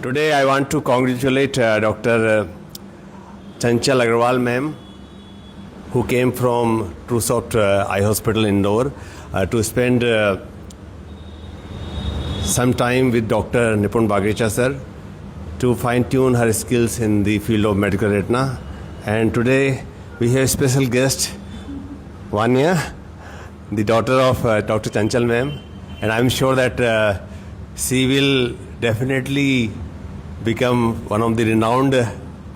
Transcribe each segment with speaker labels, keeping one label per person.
Speaker 1: Today I want to congratulate Dr. Chanchal Agarwal ma'am, who came from TrueSoft Eye Hospital Indore to spend some time with Dr. Nipun Bagrecha sir to fine-tune her skills in the field of medical retina. And today we have a special guest, Vanya, the daughter of Dr. Chanchal ma'am, and I'm sure that she will definitely become one of the renowned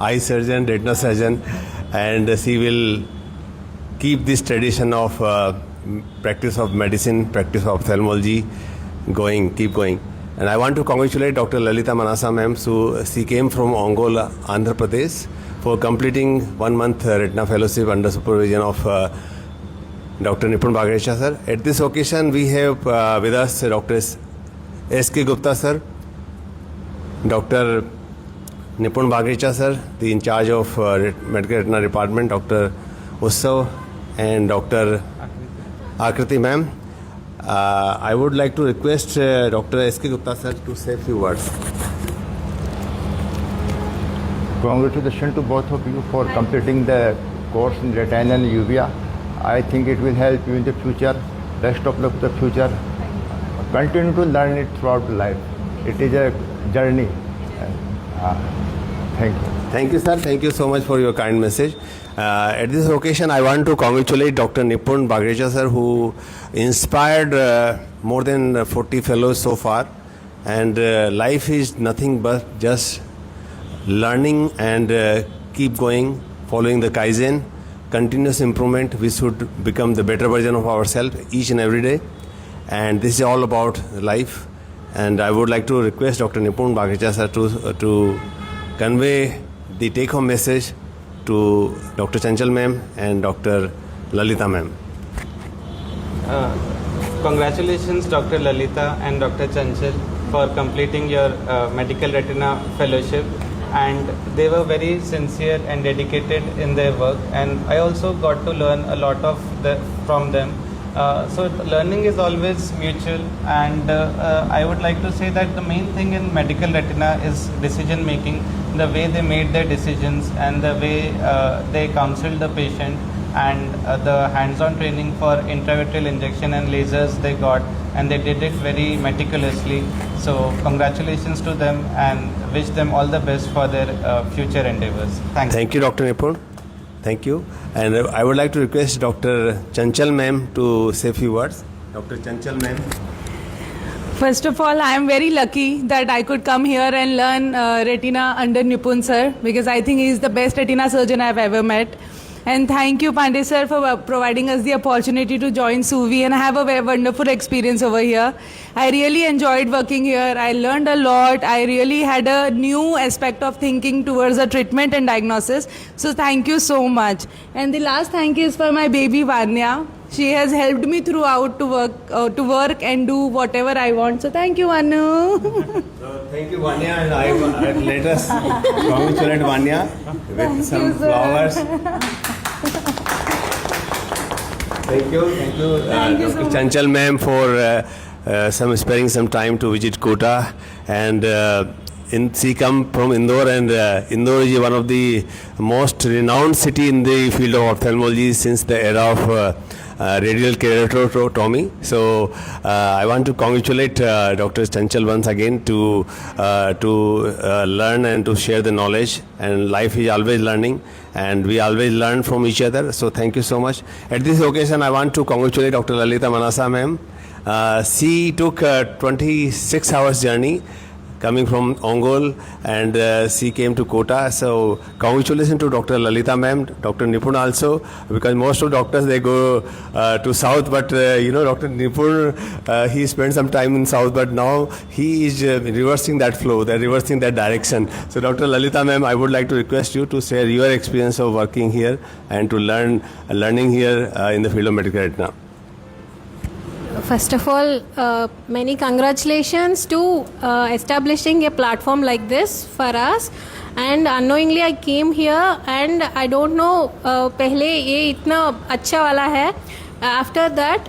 Speaker 1: eye surgeon, retina surgeon, and she will keep this tradition of practice of medicine, practice of ophthalmology going, keep going. And I want to congratulate Dr. Lalita Manasa ma'am. So she came from Ongole, Andhra Pradesh for completing 1 month retina fellowship under supervision of Dr. Nipun Bagrecha sir. At this occasion, we have with us Dr. S.K. Gupta sir, Dr. Nipun Bagrecha sir, the in charge of medical retina department, Dr. Utsav, and Dr. Akriti ma'am. I would like to request Dr. S.K. Gupta sir to say a few words.
Speaker 2: Congratulations to both of you for completing the course in retina and uvea. I think it will help you in the future, rest of the future. Continue to learn it throughout life. It is a journey. Thank you.
Speaker 1: Thank you, sir. Thank you so much for your kind message. At this occasion, I want to congratulate Dr. Nipun Bagrecha sir, who inspired more than 40 fellows so far. And life is nothing but just learning and keep going, following the Kaizen, continuous improvement. We should become the better version of ourselves each and every day. And this is all about life. And I would like to request Dr. Nipun Bagrecha sir to convey the take-home message to Dr. Chanchal ma'am and Dr. Lalita ma'am.
Speaker 3: Congratulations Dr. Lalita and Dr. Chanchal for completing your medical retina fellowship, and they were very sincere and dedicated in their work, and I also got to learn a lot from them. So learning is always mutual, and I would like to say that the main thing in medical retina is decision making, the way they made their decisions and the way they counseled the patient, and the hands-on training for intravitreal injection and lasers they got, and they did it very meticulously. So congratulations to them and wish them all the best for their future endeavors.
Speaker 1: Thank you, Dr. Nipun. Thank you. And I would like to request Dr. Chanchal ma'am to say a few words. Dr. Chanchal ma'am.
Speaker 4: First of all, I am very lucky that I could come here and learn retina under Nipun sir, because I think he is the best retina surgeon I have ever met. And thank you, Pandey sir, for providing us the opportunity to join SUVI and have a very wonderful experience over here. I really enjoyed working here. I learned a lot. I really had a new aspect of thinking towards the treatment and diagnosis. So thank you so much. And the last thank you is for my baby Vanya. She has helped me throughout to work and do whatever I want. So thank you, Vanu.
Speaker 1: So thank you, Vanya, and I let us congratulate Vanya with
Speaker 4: Thank
Speaker 1: some
Speaker 4: you,
Speaker 1: flowers. Thank you,
Speaker 4: Thank you so
Speaker 1: Dr.
Speaker 4: much.
Speaker 1: Chanchal ma'am for sparing some time to visit Kota, and she come from Indore, and Indore is one of the most renowned city in the field of ophthalmology since the era of radial keratotomy. So I want to congratulate Dr. Chanchal once again to learn and to share the knowledge, and life is always learning and we always learn from each other. So thank you so much. At this occasion, I want to congratulate Dr. Lalita Manasa ma'am. She took a 26 hours journey coming from Ongole, and she came to Kota. So congratulations to Dr. Lalita ma'am, Dr. Nipun also, because most of doctors they go to south, but Dr. Nipun he spent some time in south, but now he is reversing that flow, reversing that direction. So Dr. Lalita ma'am, I would like to request you to share your experience of working here and to learning here in the field of medical retina.
Speaker 5: First of all, many congratulations to establishing a platform like this for us. And unknowingly I came here and I don't know पहले ये इतना अच्छा वाला है. After that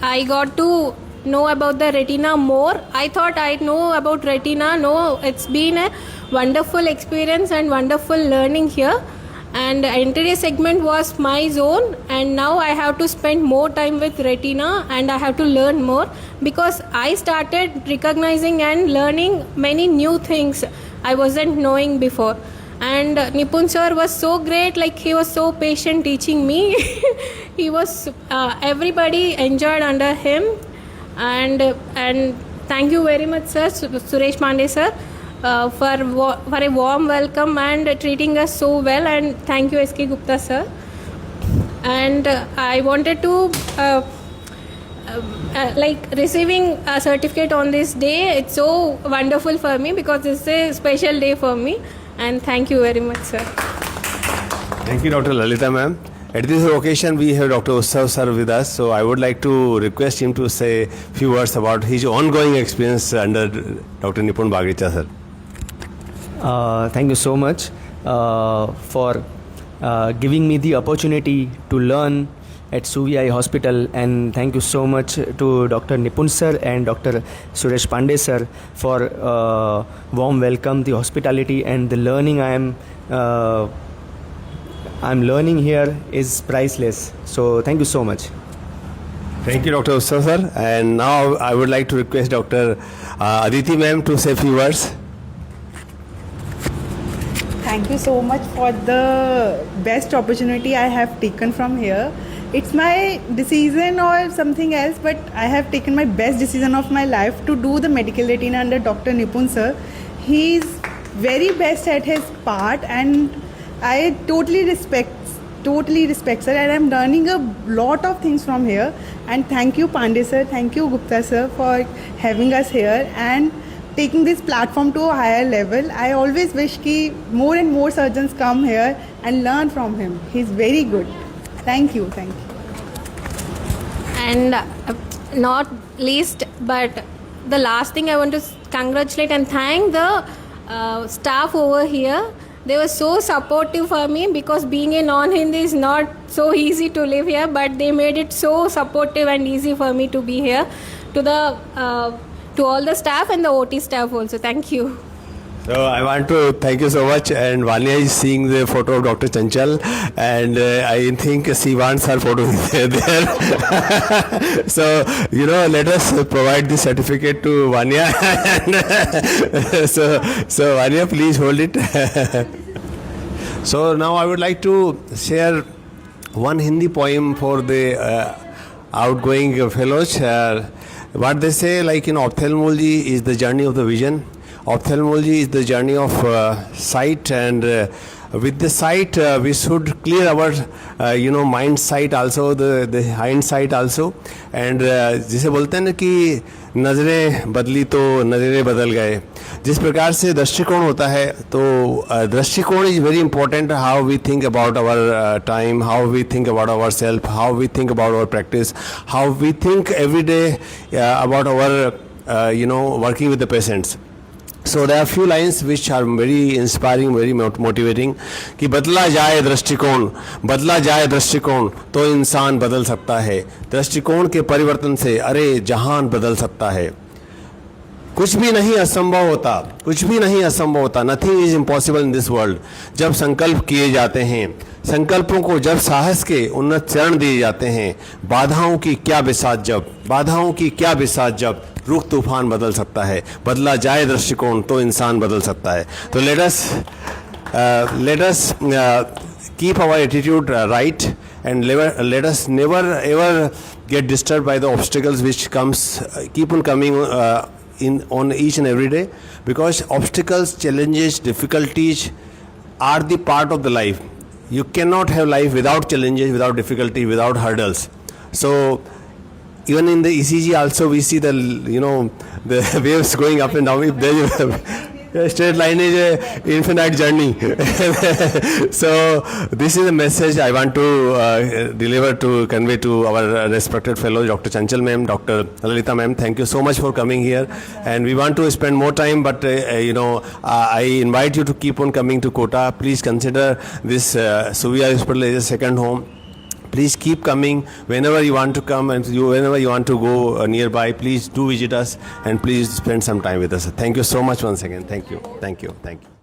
Speaker 5: I got to know about the retina more. I thought I know about retina. No, it's been a wonderful experience and wonderful learning here. And entire segment was my zone, and now I have to spend more time with retina and I have to learn more, because I started recognizing and learning many new things I wasn't knowing before. And Nipun sir was so great, like he was so patient teaching me. He was everybody enjoyed under him. And thank you very much sir, Suresh Pandey sir, for a warm welcome and treating us so well. And thank you SK Gupta sir. And I wanted to like receiving a certificate on this day. It's so wonderful for me because it's a special day for me. And thank you very much sir.
Speaker 1: Thank you, Dr. Lalita ma'am. At this occasion, we have Dr. Utsav sir with us, so I would like to request him to say a few words about his ongoing experience under Dr. Nipun Bagrecha sir.
Speaker 6: Thank you so much for giving me the opportunity to learn at Suvi Eye Hospital, and thank you so much to Dr. Nipun sir and Dr. Suresh Pandey sir for warm welcome, the hospitality and the learning I'm learning here is priceless. So thank you so much.
Speaker 1: Thank you, Dr. Utsav sir. And now I would like to request Dr. Aditi ma'am to say a few words.
Speaker 7: Thank you so much for the best opportunity I have taken from here. It's my decision or something else, but I have taken my best decision of my life to do the medical retina under Dr. Nipun sir. He's very best at his part, and I totally respect sir, and I'm learning a lot of things from here. And thank you Pandey sir, thank you Gupta sir for having us here and taking this platform to a higher level. I always wish ki more and more surgeons come here and learn from him. He's very good. Thank you.
Speaker 5: And not least, but the last thing I want to congratulate and thank the staff over here. They were so supportive for me, because being a non-Hindi is not so easy to live here, but they made it so supportive and easy for me to be here. To all the staff and the OT staff also. Thank you.
Speaker 1: So I want to thank you so much. And Vanya is seeing the photo of Dr. Chanchal, and I think she wants her photo there. So, let us provide the certificate to Vanya. so Vanya, please hold it. So now I would like to share one Hindi poem for the outgoing fellows. What they say, like in ophthalmology is the journey of the vision. Ophthalmology is the journey of sight, and with the sight we should clear our mind sight also, the hind sight also. And जिसे बोलते हैं ना कि नज़रें बदली तो नज़रें बदल गए, जिस प्रकार से दृष्टिकोण होता है, तो दृष्टिकोण is very important. How we think about our time, how we think about our self, how we think about our practice, how we think every day about our working with the patients. So there are few lines which are very inspiring, very motivating. कि बदला जाए दृष्टिकोण तो इंसान बदल सकता है. दृष्टिकोण के परिवर्तन से अरे जहान बदल सकता है. कुछ भी नहीं असंभव होता. Nothing is impossible in this world. जब संकल्प किए जाते हैं, संकल्पों को जब साहस के उन्नत चरण दिए जाते हैं, बाधाओं की क्या बिसात जब रुख तूफान बदल सकता है. बदला जाए दृष्टिकोण तो इंसान बदल सकता है. तो let us keep our attitude right, and let us never ever get disturbed by the obstacles which keep on coming on each and every day, because obstacles, challenges, difficulties are the part of the life. You cannot have life without challenges, without difficulty, without hurdles. So even in the ECG also we see the waves going up and down. If there a straight line is a infinite journey. So this is a message I want to convey to our respected fellows, Dr. Chanchal ma'am, Dr. Lalita ma'am. Thank you so much for coming here, and we want to spend more time, but I invite you to keep on coming to Kota. Please consider this Suvi Eye Hospital as a second home. Please keep coming whenever you want to come, and whenever you want to go nearby, please do visit us and please spend some time with us. Thank you so much once again. Thank you. Thank you. Thank you.